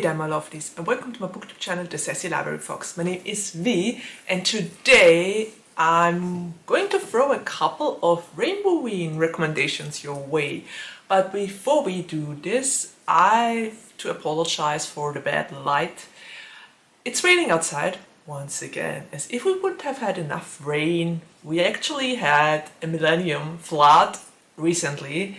there, my lovelies, and welcome to my BookTube channel, The Sassy Library Fox. My name is V, and today I'm going to throw a couple of Rainboween recommendations your way. But before we do this, I have to apologize for the bad light. It's raining outside once again, as if we wouldn't have had enough rain. We actually had a millennium flood recently,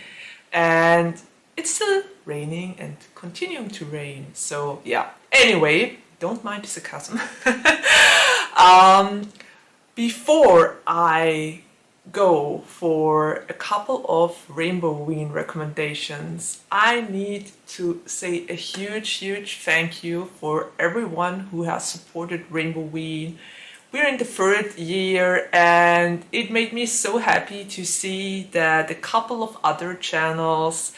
and it's still raining and continuing to rain. So yeah, anyway, don't mind the sarcasm. Before I go for a couple of Rainboween recommendations, I need to say a huge thank you for everyone who has supported Rainboween. We're in the third year, and it made me so happy to see that a couple of other channels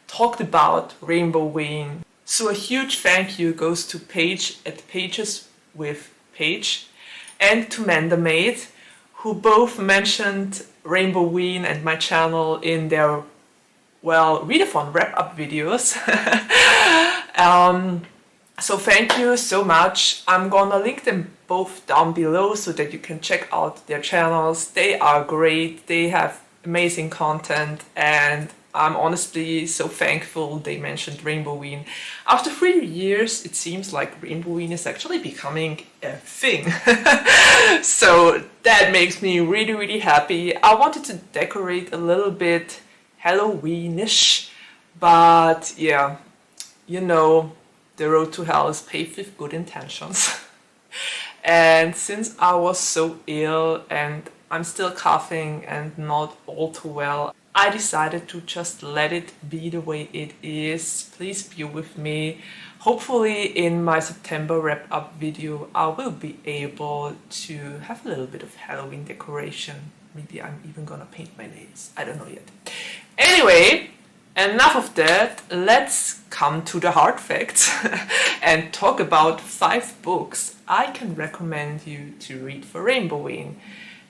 talked about Rainboween. So a huge thank you goes to Paige at Pages with Paige and to Mandamaid, who both mentioned Rainboween and my channel in their, well, readathon wrap-up videos. So thank you so much. I'm gonna link them both down below so that you can check out their channels. They are great, they have amazing content, and I'm honestly so thankful they mentioned Rainboween. After 3 years, it seems like Rainboween is actually becoming a thing. So that makes me really happy. I wanted to decorate a little bit Halloweenish, but yeah, you know, the road to hell is paved with good intentions. And since I was so ill and I'm still coughing and not all too well, I decided to just let it be the way it is. Please bear with me. Hopefully in my September wrap-up video I will be able to have a little bit of Halloween decoration. Maybe I'm even gonna paint my nails. I don't know yet. Anyway, enough of that. Let's come to the hard facts and talk about 5 books I can recommend you to read for Rainboween.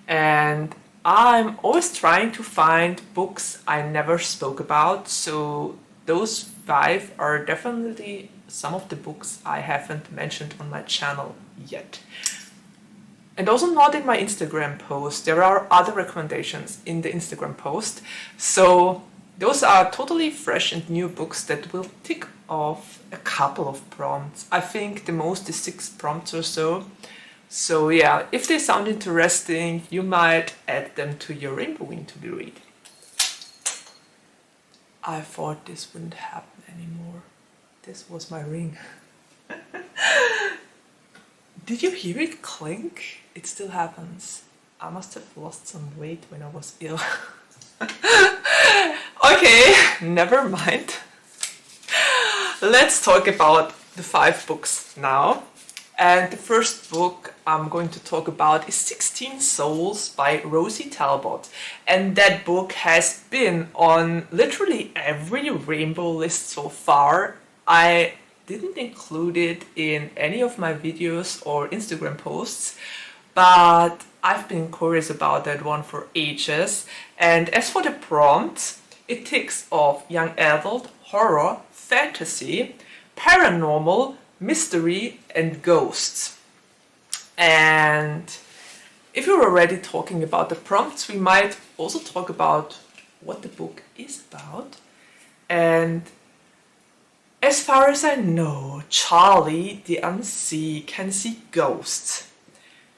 And I'm always trying to find books I never spoke about, so those 5 are definitely some of the books I haven't mentioned on my channel yet. And also not in my Instagram post. There are other recommendations in the Instagram post, so those are totally fresh and new books that will tick off a couple of prompts. I think the most is 6 prompts or so. So yeah, if they sound interesting, you might add them to your Rainboween to be read. I thought this wouldn't happen anymore. This was my ring. Did you hear it clink? It still happens. I must have lost some weight when I was ill. Okay, never mind. Let's talk about the 5 books now. And the first book I'm going to talk about is 16 Souls by Rosie Talbot. And that book has been on literally every rainbow list so far. I didn't include it in any of my videos or Instagram posts, but I've been curious about that one for ages. And as for the prompt, it ticks off young adult, horror, fantasy, paranormal, mystery and ghosts. And if you're already talking about the prompts, we might also talk about what the book is about. And as far as I know, Charlie the Unsee can see ghosts.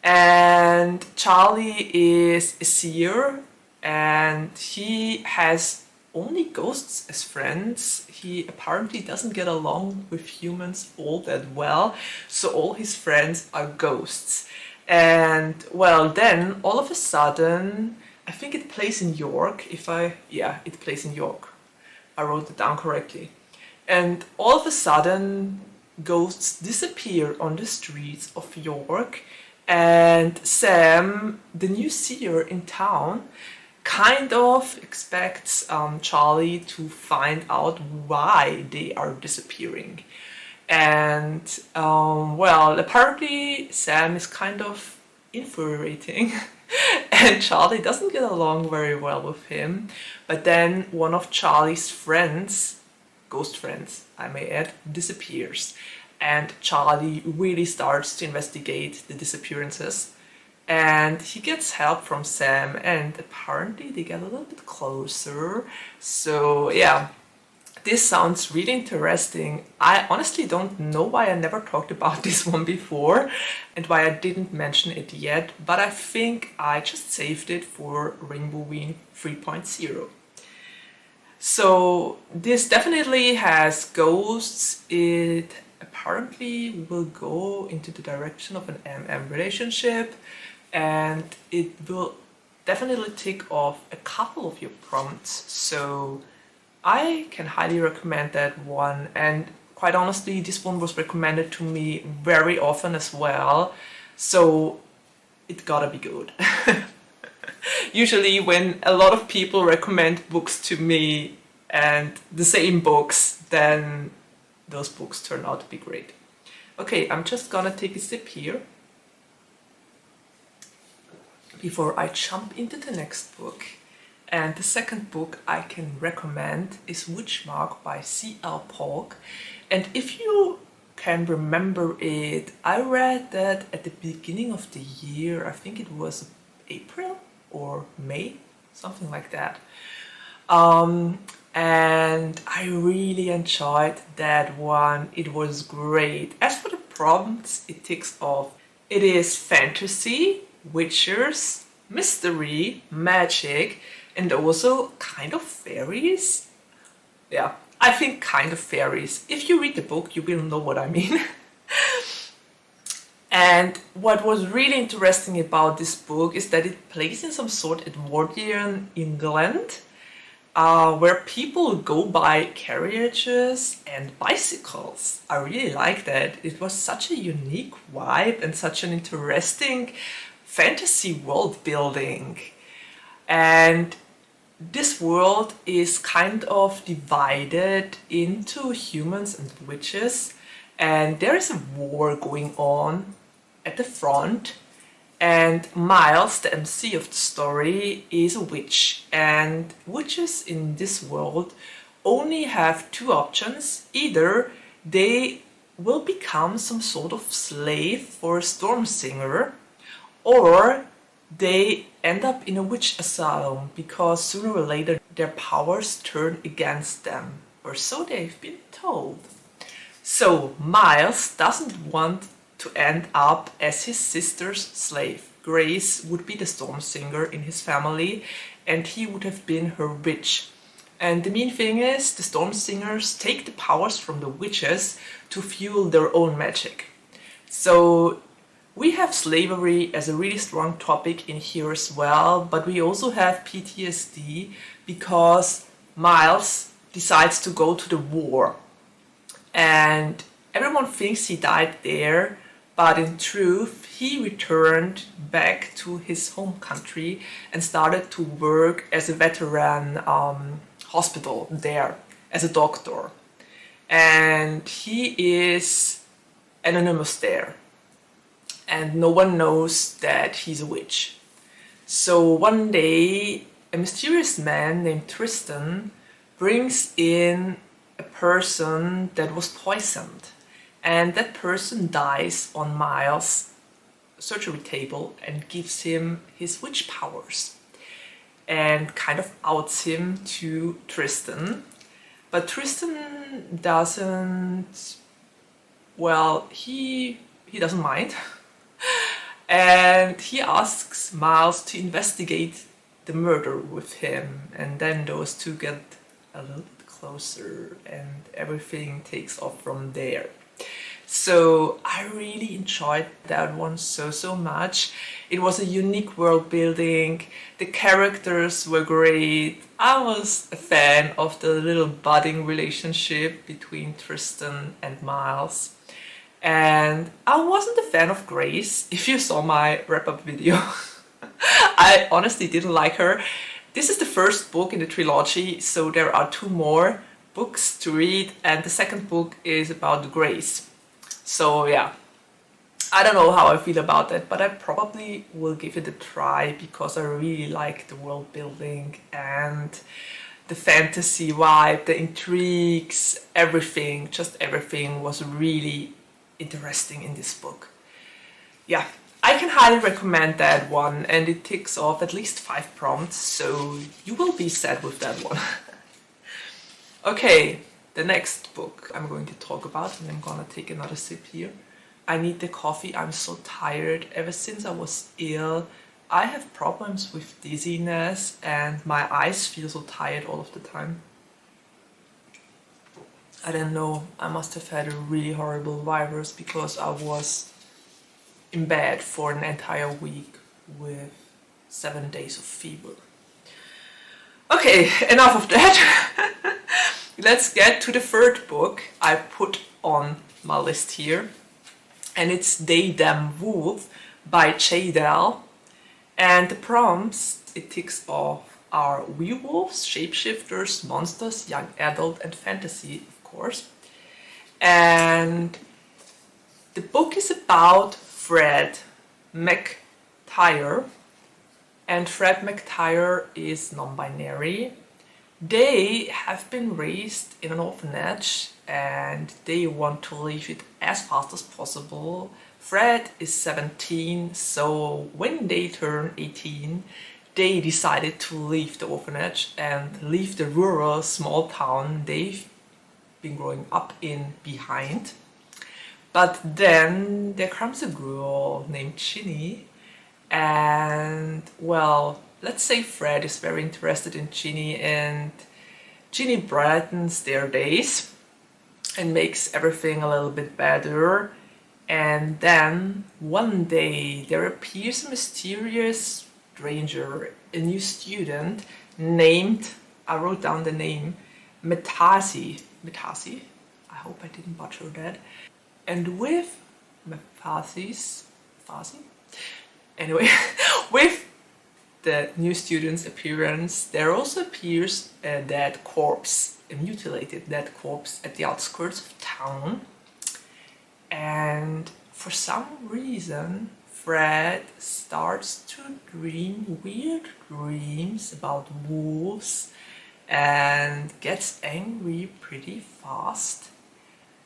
And Charlie is a seer, and he has only ghosts as friends. He apparently doesn't get along with humans all that well, so all his friends are ghosts. And well, then all of a sudden, I think it plays in York, it plays in York. I wrote it down correctly. And all of a sudden, ghosts disappear on the streets of York, and Sam, the new seer in town, kind of expects Charlie to find out why they are disappearing. And well, apparently Sam is kind of infuriating and Charlie doesn't get along very well with him. But then one of Charlie's friends, ghost friends I may add, disappears. and Charlie really starts to investigate the disappearances. And he gets help from Sam, and apparently they get a little bit closer. So yeah, this sounds really interesting. I honestly don't know why I never talked about this one before and why I didn't mention it yet, but I think I just saved it for Rainboween 3.0. So this definitely has ghosts. It apparently will go into the direction of an MM relationship, and it will definitely tick off a couple of your prompts. So I can highly recommend that one, and quite honestly, this one was recommended to me very often as well, so it gotta be good. Usually when a lot of people recommend books to me and the same books, then those books turn out to be great. Okay, I'm just gonna take a sip here before I jump into the next book. And the second book I can recommend is Witchmark by C.L. Polk. And if you can remember it, I read that at the beginning of the year. I think it was April or May, something like that. And I really enjoyed that one. It was great. As for the prompts, it ticks off. It is fantasy, witchers, mystery, magic, and also kind of fairies. Yeah, I think kind of fairies. If you read the book, you will know what I mean. And what was really interesting about this book is that it plays in some sort of Edwardian England, where people go by carriages and bicycles. I really like that. It was such a unique vibe and such an interesting fantasy world building. And this world is kind of divided into humans and witches, and there is a war going on at the front, and Miles, the MC of the story, is a witch, and witches in this world only have two options. Either they will become some sort of slave for a storm singer, or they end up in a witch asylum because sooner or later their powers turn against them, or so they've been told. So Miles doesn't want to end up as his sister's slave. Grace would be the storm singer in his family, and he would have been her witch. And the main thing is, the storm singers take the powers from the witches to fuel their own magic. So we have slavery as a really strong topic in here as well, but we also have PTSD because Miles decides to go to the war. And everyone thinks he died there, but in truth, he returned back to his home country and started to work as a veteran hospital there, as a doctor. And he is anonymous there, and no one knows that he's a witch. So one day, a mysterious man named Tristan brings in a person that was poisoned, and that person dies on Miles' surgery table and gives him his witch powers and kind of outs him to Tristan. But Tristan doesn't, well, he doesn't mind. And he asks Miles to investigate the murder with him, and then those two get a little bit closer and everything takes off from there. So I really enjoyed that one so much. It was a unique world building, the characters were great. I was a fan of the little budding relationship between Tristan and Miles. And I wasn't a fan of Grace, if you saw my wrap-up video. I honestly didn't like her. This is the first book in the trilogy, so there are two more books to read, and the second book is about Grace. So yeah, I don't know how I feel about that, but I probably will give it a try because I really like the world building and the fantasy vibe, the intrigues, everything, just everything was really interesting in this book. Yeah, I can highly recommend that one, and it ticks off at least 5 prompts, so you will be sad with that one. Okay, the next book I'm going to talk about, and I'm gonna take another sip here. I need the coffee, I'm so tired. Ever since I was ill, I have problems with dizziness and my eyes feel so tired all of the time. I don't know, I must have had a really horrible virus because I was in bed for an entire week with 7 days of fever. Okay, enough of that. Let's get to the third book I put on my list here. And it's They Them Wolf by Dell. And the prompts it ticks off are werewolves, shapeshifters, monsters, young adult, and fantasy, of course. And the book is about Fred McTire. And Fred McTire is non-binary. They have been raised in an orphanage and they want to leave it as fast as possible. Fred is 17, so when they turn 18, they decided to leave the orphanage and leave the rural small town they've been growing up in behind. But then there comes a girl named Ginny, and well, let's say Fred is very interested in Ginny, and Ginny brightens their days and makes everything a little bit better. And then one day there appears a mysterious stranger, a new student named, I wrote down the name, Metasi. I hope I didn't butcher that. And with anyway, with the new student's appearance, there also appears a dead corpse, a mutilated dead corpse at the outskirts of town. And for some reason, Fred starts to dream weird dreams about wolves and gets angry pretty fast.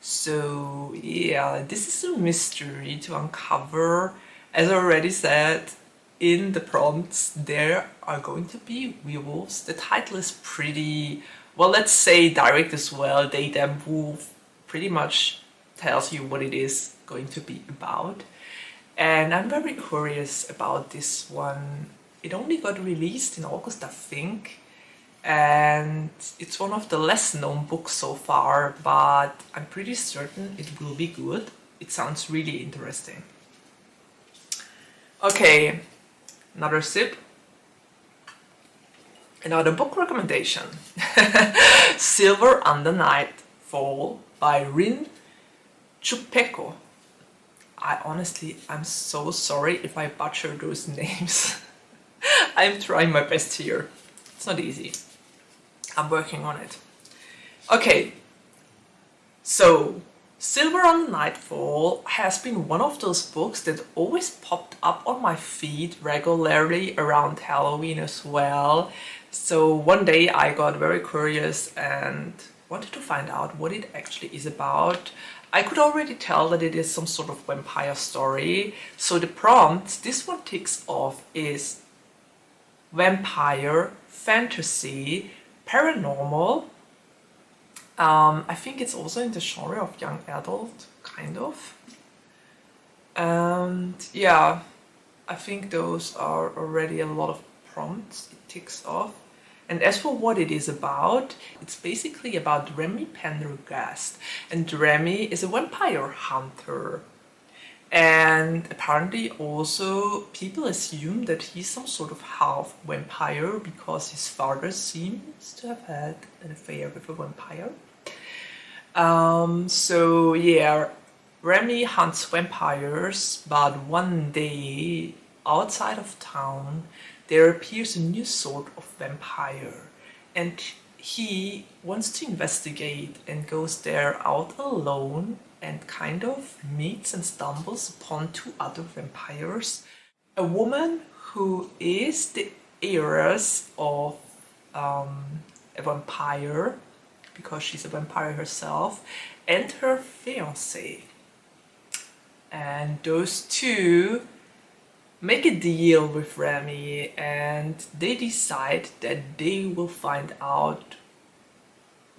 So yeah, this is a mystery to uncover. As I already said, in the prompts there are going to be werewolves. The title is pretty, well, let's say direct as well. They Them Wolf pretty much tells you what it is going to be about. And I'm very curious about this one. It only got released in August, I think. And it's one of the less known books so far, but I'm pretty certain it will be good. It sounds really interesting. Okay, another sip. Another book recommendation. Silver Under Nightfall by Chupeco. I'm so sorry if I butcher those names. I'm trying my best here. It's not easy. I'm working on it. Okay, so Silver on Nightfall has been one of those books that always popped up on my feed regularly around Halloween as well. So one day I got very curious and wanted to find out what it actually is about. I could already tell that it is some sort of vampire story. So the prompt this one ticks off is vampire, fantasy, paranormal. I think it's also in the genre of young adult, kind of. And yeah, I think those are already a lot of prompts it ticks off. And as for what it is about, it's basically about Remy Pendergast. And Remy is a vampire hunter. And apparently also people assume that he's some sort of half vampire because his father seems to have had an affair with a vampire. So yeah, Remy hunts vampires, but one day outside of town there appears a new sort of vampire, and he wants to investigate and goes there out alone and kind of meets and stumbles upon 2 other vampires. A woman who is the heiress of a vampire, because she's a vampire herself, and her fiancé. and those two make a deal with Remy, and they decide that they will find out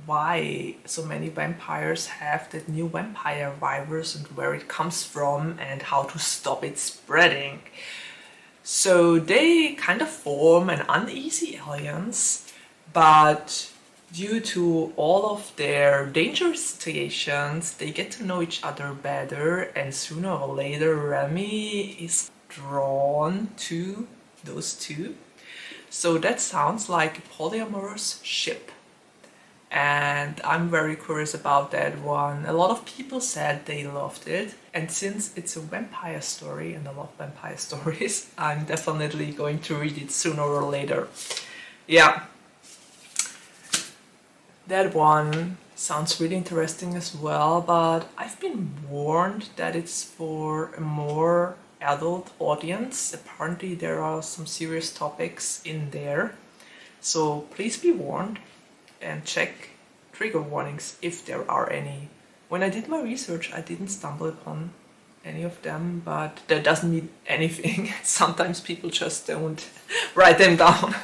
why so many vampires have that new vampire virus and where it comes from and how to stop it spreading. So they kind of form an uneasy alliance, but due to all of their dangerous situations, they get to know each other better, and sooner or later Remy is drawn to those two. So that sounds like a polyamorous ship. And I'm very curious about that one. A lot of people said they loved it. And since it's a vampire story, and I love vampire stories, I'm definitely going to read it sooner or later. Yeah. That one sounds really interesting as well, but I've been warned that it's for a more adult audience. Apparently there are some serious topics in there. So please be warned and check trigger warnings if there are any. When I did my research, I didn't stumble upon any of them, but that doesn't mean anything. Sometimes people just don't write them down.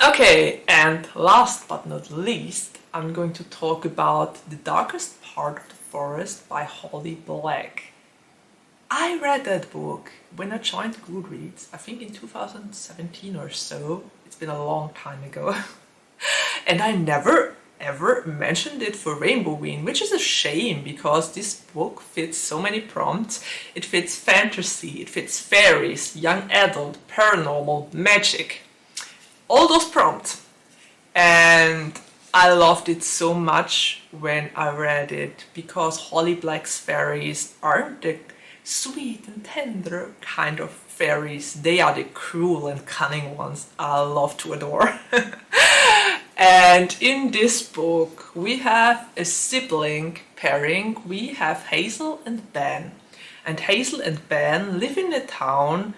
Okay, and last but not least, I'm going to talk about The Darkest Part of the Forest by Holly Black. I read that book when I joined Goodreads, I think in 2017 or so. It's been a long time ago. And I never ever mentioned it for Rainboween, which is a shame because this book fits so many prompts. It fits fantasy, it fits fairies, young adult, paranormal, magic. All those prompts. And I loved it so much when I read it because Holly Black's fairies aren't the sweet and tender kind of fairies. They are the cruel and cunning ones I love to adore. And in this book we have a sibling pairing. We have Hazel and Ben. And Hazel and Ben live in a town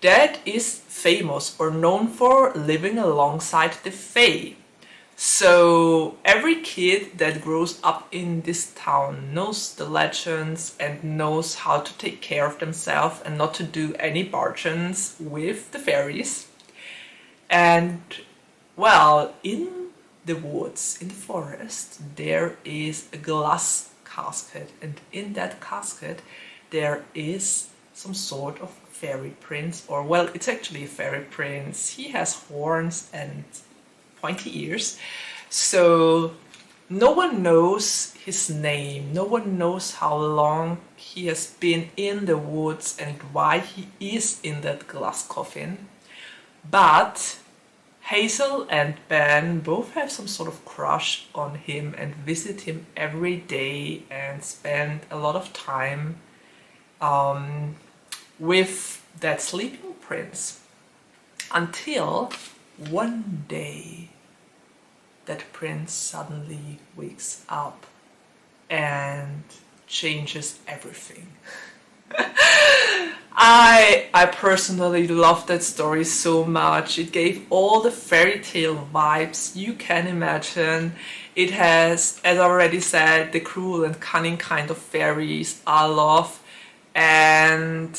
that is famous or known for living alongside the Fae. So every kid that grows up in this town knows the legends and knows how to take care of themselves and not to do any bargains with the fairies. And well, in the woods, in the forest, there is a glass casket, and in that casket there is some sort of fairy prince, or well, it's actually a fairy prince. He has horns and pointy ears, so no one knows his name, no one knows how long he has been in the woods and why he is in that glass coffin. But Hazel and Ben both have some sort of crush on him and visit him every day and spend a lot of time with that sleeping prince, until one day that prince suddenly wakes up and changes everything. I personally love that story so much. It gave all the fairy tale vibes you can imagine. It has, as I already said, the cruel and cunning kind of fairies I love, and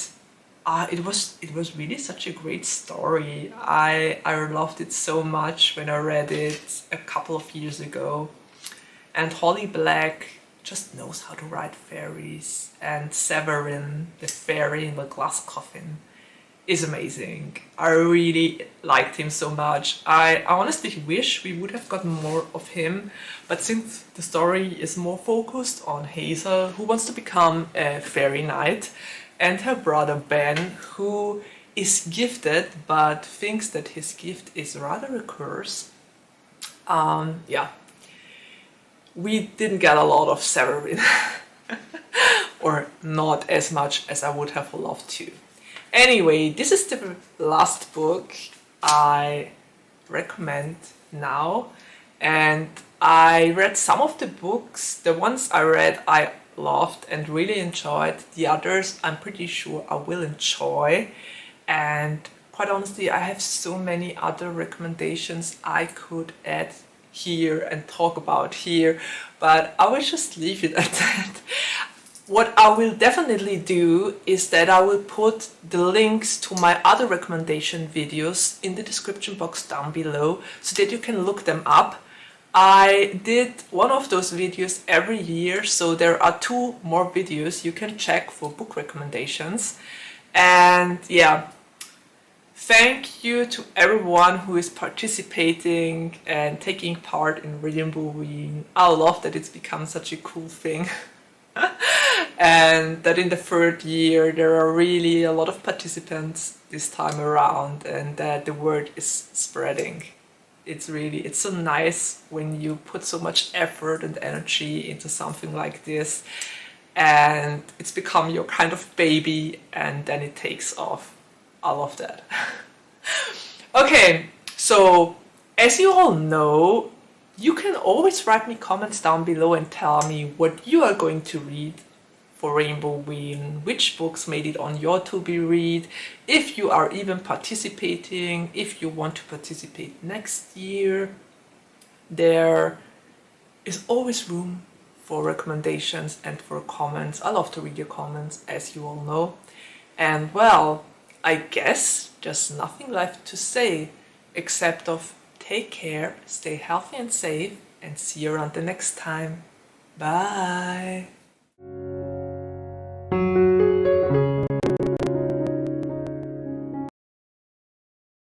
it was really such a great story. I loved it so much when I read it a couple of years ago. And Holly Black just knows how to write fairies, and Severin, the fairy in the glass coffin, is amazing. I really liked him so much. I honestly wish we would have gotten more of him, but since the story is more focused on Hazel, who wants to become a fairy knight, and her brother Ben, who is gifted but thinks that his gift is rather a curse. Yeah, we didn't get a lot of Severin, or not as much as I would have loved to. Anyway, this is the last book I recommend now, and I read some of the books. The ones I read I loved and really enjoyed. The others I'm pretty sure I will enjoy, and quite honestly I have so many other recommendations I could add here and talk about here, but I will just leave it at that. what I will definitely do is that I will put the links to my other recommendation videos in the description box down below so that you can look them up. I did one of those videos every year, so there are 2 more videos you can check for book recommendations. And yeah, thank you to everyone who is participating and taking part in Rainboween. I love that it's become such a cool thing. And that in the 3rd year there are really a lot of participants this time around, and that the word is spreading. It's so nice when you put so much effort and energy into something like this and it's become your kind of baby and then it takes off. I love that. Okay, so as you all know, you can always write me comments down below and tell me what you are going to read for Rainboween, which books made it on your to be read, if you are even participating, if you want to participate next year. There is always room for recommendations and for comments. I love to read your comments, as you all know. And well, I guess just nothing left to say except of take care, stay healthy and safe, and see you around the next time. Bye!